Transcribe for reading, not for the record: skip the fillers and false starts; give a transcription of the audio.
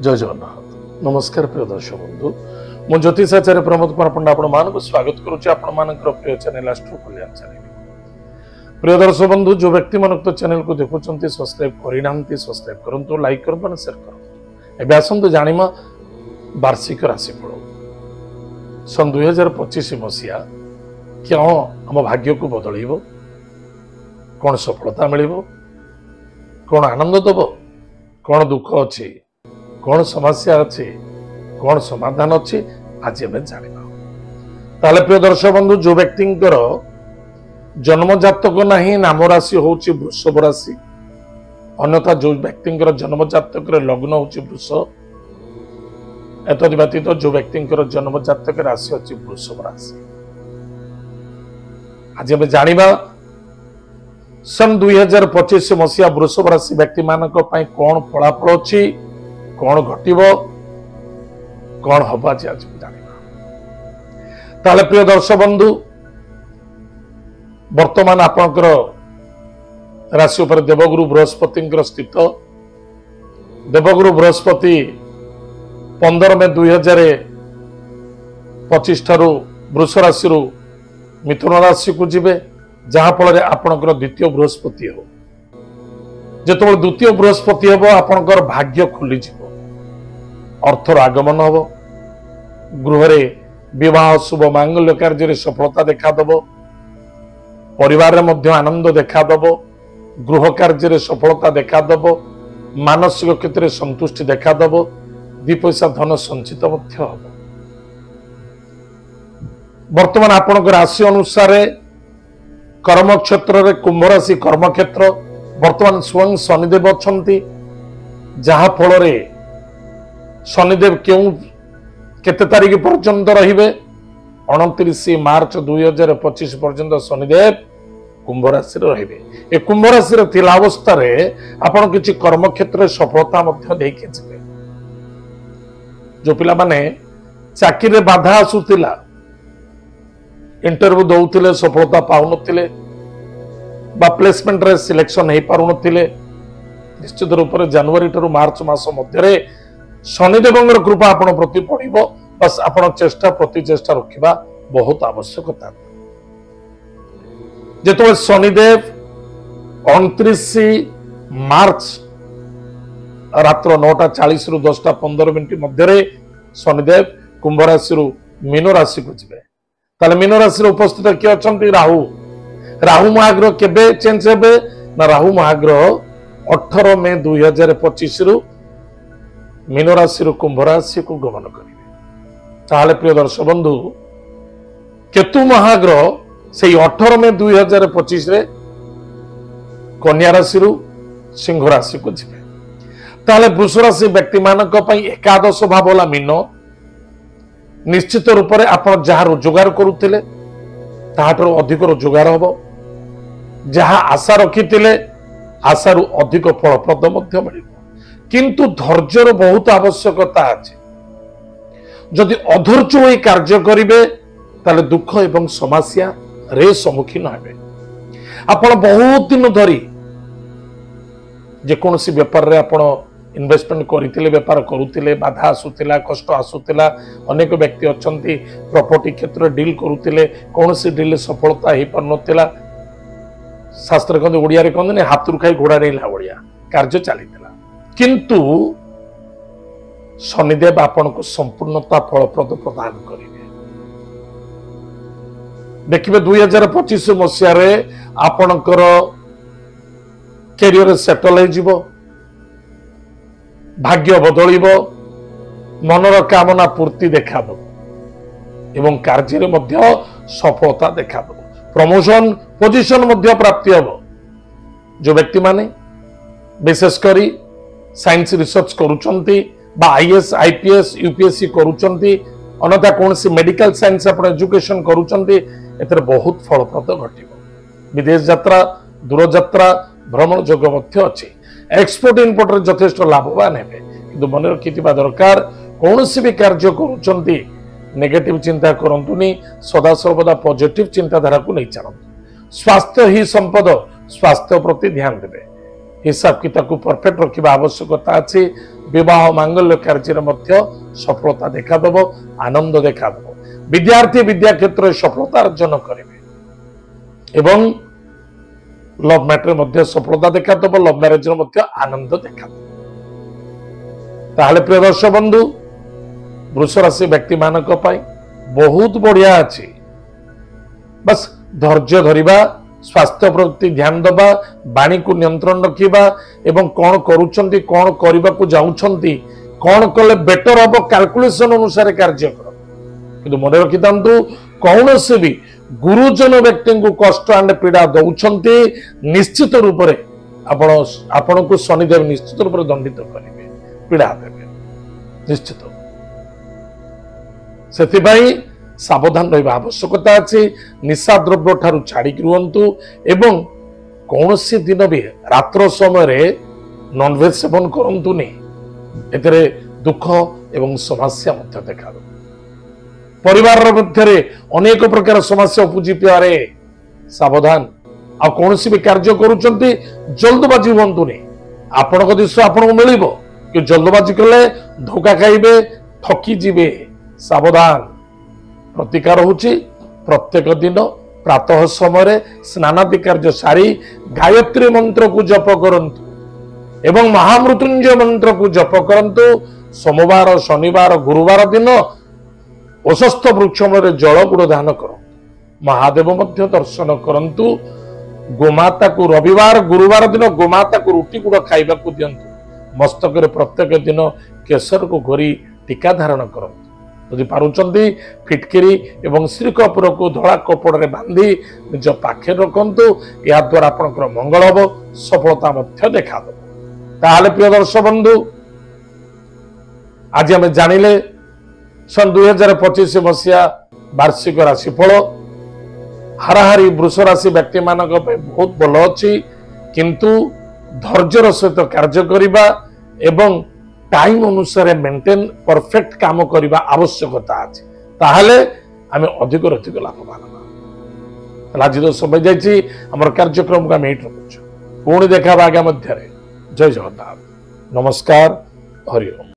जय जगन्नाथ नमस्कार प्रिय दर्शक बंधु मु ज्योतिषाचार्य प्रमोद कुमार पंडा आपण मानक स्वागत करुच्ची आपण मानकर प्रिय चैनल एस्ट्रो कल्याण चैनल। प्रिय दर्शक बंधु जो व्यक्ति मन तो चैनल को देखुंत सब्सक्राइब करना सब्सक्राइब करूँ लाइक करूँ शेयर करूँ। एवं आसतु जानिमा वार्षिक राशिफल सन 2025 मसीहा क्या आम भाग्य को बदल कौन सफलता मिल कौन आनंद दब कौन दुख अच्छी कौन समस्या अच्छी कौन समाधान अच्छी आज एवं जाना। ताले प्रिय दर्शक बंधु जो व्यक्ति जन्म जातक नहीं नाम राशि हूँ वृषभ राशि अन्यथा जो व्यक्ति जन्म जातक लग्न हूँ वृष एतद व्यतीत जो व्यक्ति जन्म जातक राशि अच्छी वृषभ राशि आज एवं जाना सन 2025 मसीहा वृषभ राशि व्यक्ति मानक कौन फलाफल अच्छी कौन घटब कौन हम आज जाना। ताले प्रिय दर्शक बंधु वर्तमान आपणकर राशि उपर देवगुरु बृहस्पति स्थित देवगुरु बृहस्पति 15 मे 2025 ठारू वृष राशि मिथुन राशि को जीवे जहाँ फल आपणकर द्वितीय बृहस्पति हो जो द्वितीय बृहस्पति हम आपणकर भाग्य खोली अर्थर आगमन हम गृह विवाह शुभ मांगल्य कार्य सफलता देखादब परिवार आनंद देखादब गृह कार्य सफलता देखादब मानसिक क्षेत्र में संतुष्टि देखादब दि पैसा धन संचित हम। वर्तमान आपण राशि अनुसार कर्म क्षेत्र में कुंभ राशि कर्म क्षेत्र वर्तमान स्वयं शनिदेव अच्छा जहा फल शनिदेव क्यों केते तारीख पर्यंत रहिबे 29 मार्च 2025 पर्यंत शनिदेव कुंभ राशि रहिबे। ए कुंभ राशि थिला अवस्था रे आपण किछि कर्म क्षेत्र सफलता मध्य देके जिबे। जो पिला माने चाकरी रे बाधा आसुतिला इंटरव्यू दउतिले सफलता पाउनतिले बा प्लेसमेंट रे सिलेक्शन हे पारुनतिले निश्चित रूप से जनवरी ठारू मार्च मास मध्य शनिदेव कृपा आपण प्रति पड़ो बस आपण चेष्टा प्रति चेष्टा रखा बहुत आवश्यकता। जो शनिदेव 29 मार्च रात्र 9:40 रु 10:15 मध्य शनिदेव कुंभ राशि मीन राशि को जीवे। ताले मीन राशि उपस्थित किए अच्छा राहु राहु महाग्रह केबे चेंज हेबे ना राहु महाग्रह 18 मे 2025 रु मीन राशि कुंभ राशि को गमन करेंगे। ताले प्रिय दर्शक बंधु केतु महाग्रह से 18 मे 2025 रे कन्या राशि सिंह राशि को जीवे। ताले वृष राशि व्यक्ति मानक एकादश भाव वाला मीन निश्चित रूप से आप जहाँ रोजगार करुले ताहाटर अधिक रोजगार हम जहाँ आशा रखी आशार अधिक फलप्रद मिल किंतु धैर्यर बहुत आवश्यकता अच्छे। जदि अधैर्य हो कार्य करेंगे ताले दुख एवं समस्या रे सम्मुखीन हेबे। आपण बहुत दिन धरी जेकोसी व्यापार रे आपण इन्वेस्टमेंट करथिले व्यापार करुथिले बाधा आसुथिला कष्ट आसुथिला अनेक व्यक्ति अछंती प्रॉपर्टी क्षेत्र डील करुथिले कोनोसी डील सफलता हे परनथिला शास्त्र कहते ओडिया रे कहते हाथरू खाई घोड़ा रेला भलिया कार्य चलीथिला किंतु शनिदेव आपण को संपूर्णता फलप्रद प्रदान करेंगे। देखिए 2025 मसीह रे आपणकर कैरियर सेटल हो भाग्य बदल मनर कामना पूर्ति देखा एवं कार्य मध्य सफलता देखा प्रमोशन पोजिशन मध्य प्राप्ति हम। जो व्यक्ति माने विशेषकर साइंस रिसर्च करुचंती बा आईएएस आईपीएस यूपीएससी करुचंती अन्यथा कौन सी मेडिकल साइंस आप एजुकेशन करुचंती एतरे बहुत फलप्रद घटिबो। विदेश यात्रा दूर यात्रा भ्रमण जोग मध्य अछि। एक्सपोर्ट इम्पोर्ट रे यथेष्ट लाभवान हेबे किंतु मन रखिथिबा दरकार कौन सी भी कार्य करुचंती नेगेटिव चिंता करंतुनी सदा सर्वदा पॉजिटिव चिंताधारा को नहीं चलतु। स्वास्थ्य ही संपद स्वास्थ्य प्रति ध्यान देवे हिसाब किताब को परफेक्ट रखा आवश्यकता अच्छी विवाह मांगल्य कार्य सफलता देखादेव आनंद देखादेव विद्यार्थी विद्या क्षेत्र में सफलता अर्जन करेंगे एवं लव मैटर मध्य सफलता देखादेव लव मैरेज आनंद देखादेव ताहले प्रिय दर्शक बंधु वृष राशि व्यक्ति मानक बहुत बढ़िया अच्छी बस धैर्य धरिबा स्वास्थ्य प्रति ध्यान दबा वाणी को नियंत्रण रखिबा एवं कौन करूछंती कौन करबा को जाउछंती कौन कले बेटर हम कैलकुलेशन अनुसार कार्य कर किंतु मन रखिथांतु कौन से भी गुरुजन व्यक्ति को कष्ट एंड पीड़ा दौरान निश्चित रूप से आपण को शनिदेव निश्चित रूप से दंडित करेंगे पीड़ा देवे निश्चित से सावधान रहा आवश्यकता अच्छी निशा द्रव्य ठारू छाड़ी रुहतु एवं कौन सी दिन भी रात्र समय नॉनवेज सेवन करंतु नहीं एतरे दुख एवं समस्या मध्य देखा परिवार मध्य अनेक प्रकार समस्या उपजी पारे सावधान आ कौन भी कार्य करुचंती जल्दबाजी हूँ नहीं आपण दिश आपन को मिल कि जल्दबाजी कले धोखा खाइबे ठकी जीवे सावधान प्रतिकार होची प्रत्येक दिन प्रातः समय स्नानादि कार्य सारी गायत्री मंत्र को जप करंतु एवं महामृत्युंजय मंत्र को जप करंतु सोमवार शनिवार गुरुवार दिन ओषस्थ वृक्ष मूल जल गुड़ दान कर महादेव मध्य दर्शन करंतु गोमाता को रविवार गुरुवार दिन गोमाता को रुटी गुड़ खाइबा को दियंतु मस्तक प्रत्येक दिन केसर को घोरी टीका धारण करंतु यदि पारुचंदी फिटकिरी एवं श्री कपूर को धड़ा कपड़े बांधी निज पाखे रखंतु या द्वारा आपनकर मंगल हम सफलता मध्य देखा ताहले प्रिय दर्शक बंधु आज आम जानिले सन 2025 मसीहा वार्षिक राशिफल हाराहारी वृष राशि व्यक्ति मानक बहुत भल अच्छी किंतु धैर्यर सहित कार्य करने एवं टाइम अनुसार मेंटेन परफेक्ट काम करने आवश्यकता अच्छी ताहले आम अधिक अधिक लाभवान आज तो समय जाइए आम कार्यक्रम को आम ये रखुचु पुणी देखा आगे मध्य जय जगन्नाथ नमस्कार हरि ओम।